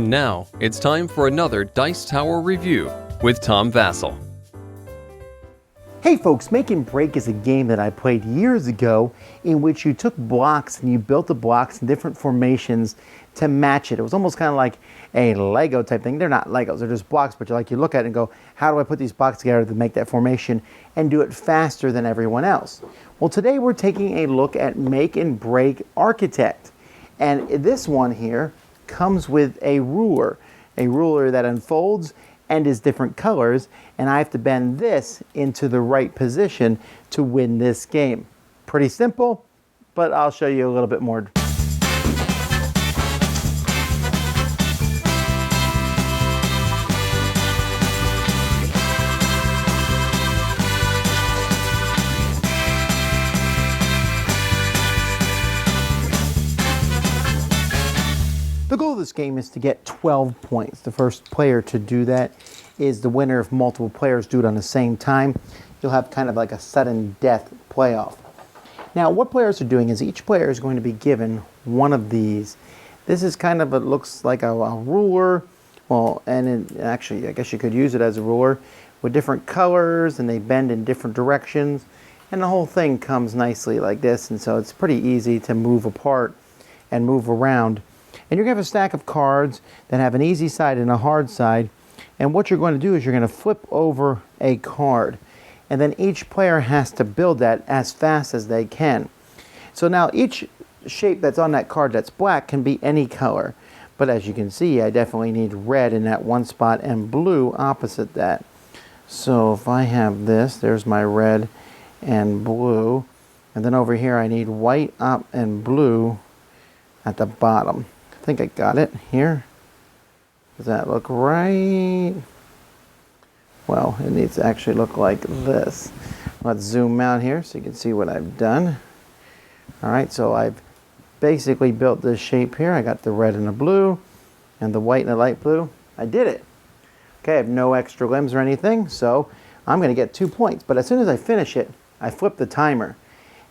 And now, it's time for another Dice Tower review with Tom Vasel. Hey folks, Make and Break is a game that I played years ago in which you took blocks and you built the blocks in different formations to match it. It was almost kind of like a Lego type thing. They're not Legos, they're just blocks, but you look at it and go, how do I put these blocks together to make that formation and do it faster than everyone else? Well, today we're taking a look at Make and Break Architect. And this one here comes with a ruler that unfolds and is different colors, and I have to bend this into the right position to win this game. Pretty simple, but I'll show you a little bit more. The goal of this game is to get 12 points. The first player to do that is the winner. If multiple players do it on the same time, you'll have kind of like a sudden death playoff. Now, what players are doing is each player is going to be given one of these. This is kind of, it looks like a ruler. Well, and actually, I guess you could use it as a ruler with different colors, and they bend in different directions. And the whole thing comes nicely like this, and so it's pretty easy to move apart and move around. And you're going to have a stack of cards that have an easy side and a hard side. And what you're going to do is you're going to flip over a card. And then each player has to build that as fast as they can. So now each shape that's on that card that's black can be any color. But as you can see, I definitely need red in that one spot and blue opposite that. So if I have this, there's my red and blue. And then over here I need white up and blue at the bottom. I think I got it here. Does that look right? Well, it needs to actually look like this. Let's zoom out here so you can see what I've done. All right, so I've basically built this shape here. I got the red and the blue and the white and the light blue. I did it. Okay, I have no extra limbs or anything, so I'm going to get 2 points. But as soon as I finish it, I flip the timer.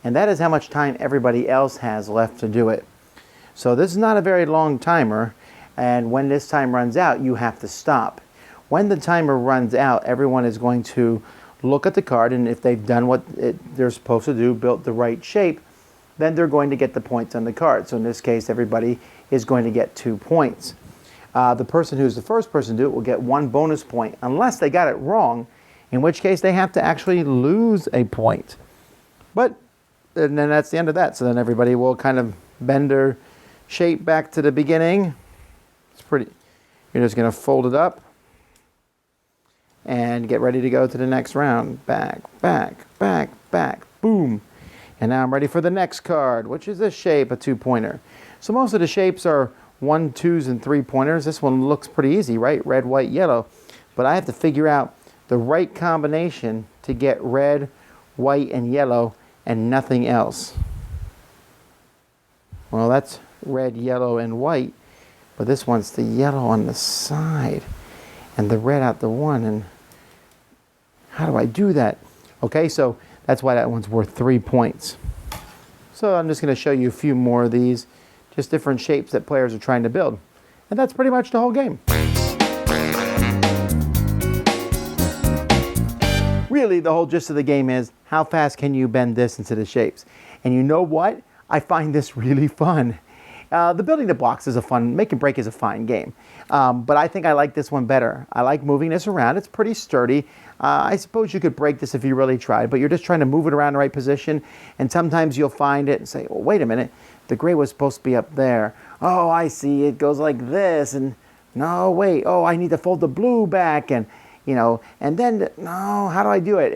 And that is how much time everybody else has left to do it. So this is not a very long timer, and when this time runs out, you have to stop. When the timer runs out, everyone is going to look at the card, and if they've done what they're supposed to do, built the right shape, then they're going to get the points on the card. So in this case, everybody is going to get 2 points. The person who's the first person to do it will get 1 bonus point, unless they got it wrong, in which case they have to actually lose a point. But and then that's the end of that. So then everybody will kind of bend their shape back to the beginning. It's pretty. You're just going to fold it up and get ready to go to the next round. Back, back, back, back, boom. And now I'm ready for the next card, which is this shape, a 2-pointer. So most of the shapes are 1, 2s, and 3-pointers. This one looks pretty easy, right? Red, white, yellow. But I have to figure out the right combination to get red, white, and yellow and nothing else. Well, that's red, yellow, and white, but this one's the yellow on the side and the red out the one. And how do I do that? Okay, so that's why that one's worth 3 points. So I'm just going to show you a few more of these, just different shapes that players are trying to build. And that's pretty much the whole game. Really, the whole gist of the game is how fast can you bend this into the shapes? And you know what? I find this really fun. The building the blocks is a fun, Make and Break is a fine game. But I think I like this one better. I like moving this around. It's pretty sturdy. I suppose you could break this if you really tried, but you're just trying to move it around the right position. And sometimes you'll find it and say, well, wait a minute, the gray was supposed to be up there. Oh, I see, it goes like this. And no, wait, oh, I need to fold the blue back. And and then, no, how do I do it?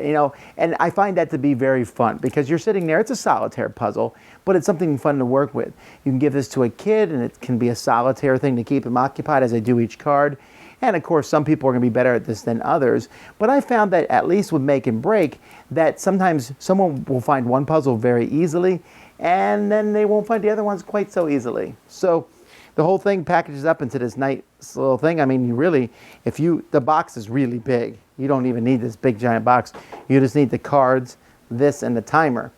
And I find that to be very fun because you're sitting there, it's a solitaire puzzle, but it's something fun to work with. You can give this to a kid and it can be a solitaire thing to keep them occupied as they do each card. And of course, some people are going to be better at this than others. But I found that at least with Make and Break, that sometimes someone will find one puzzle very easily and then they won't find the other ones quite so easily. So the whole thing packages up into this nice little thing. I mean, you really, the box is really big. You don't even need this big giant box. You just need the cards, this, and the timer.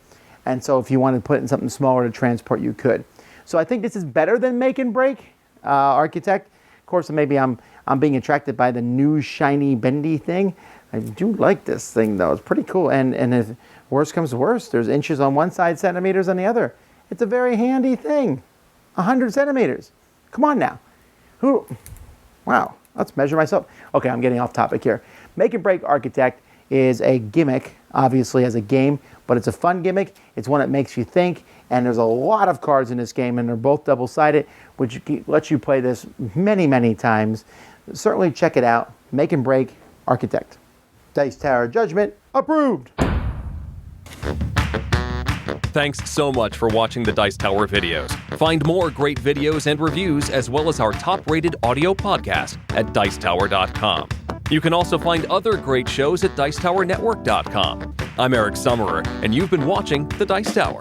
And so if you wanted to put it in something smaller to transport, you could. So I think this is better than Make and Break Architect Of course, maybe I'm being attracted by the new shiny bendy thing. I do like this thing though. It's pretty cool. And if worse comes to worse, there's inches on one side, centimeters on the other. It's a very handy thing. 100 centimeters. Come on now. Wow. Let's measure myself. Okay, I'm getting off topic here. Make and Break Architect is a gimmick, obviously as a game, but it's a fun gimmick. It's one that makes you think, and there's a lot of cards in this game, and they're both double-sided, which lets you play this many, many times. Certainly check it out. Make and Break Architect. Dice Tower Judgment approved. Thanks so much for watching the Dice Tower videos. Find more great videos and reviews, as well as our top-rated audio podcast at Dicetower.com. You can also find other great shows at Dicetowernetwork.com. I'm Eric Summerer, and you've been watching The Dice Tower.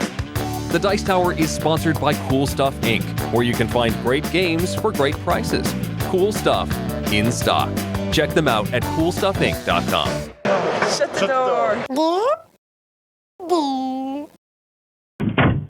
The Dice Tower is sponsored by Cool Stuff Inc., where you can find great games for great prices. Cool stuff in stock. Check them out at CoolStuffInc.com. Shut the door.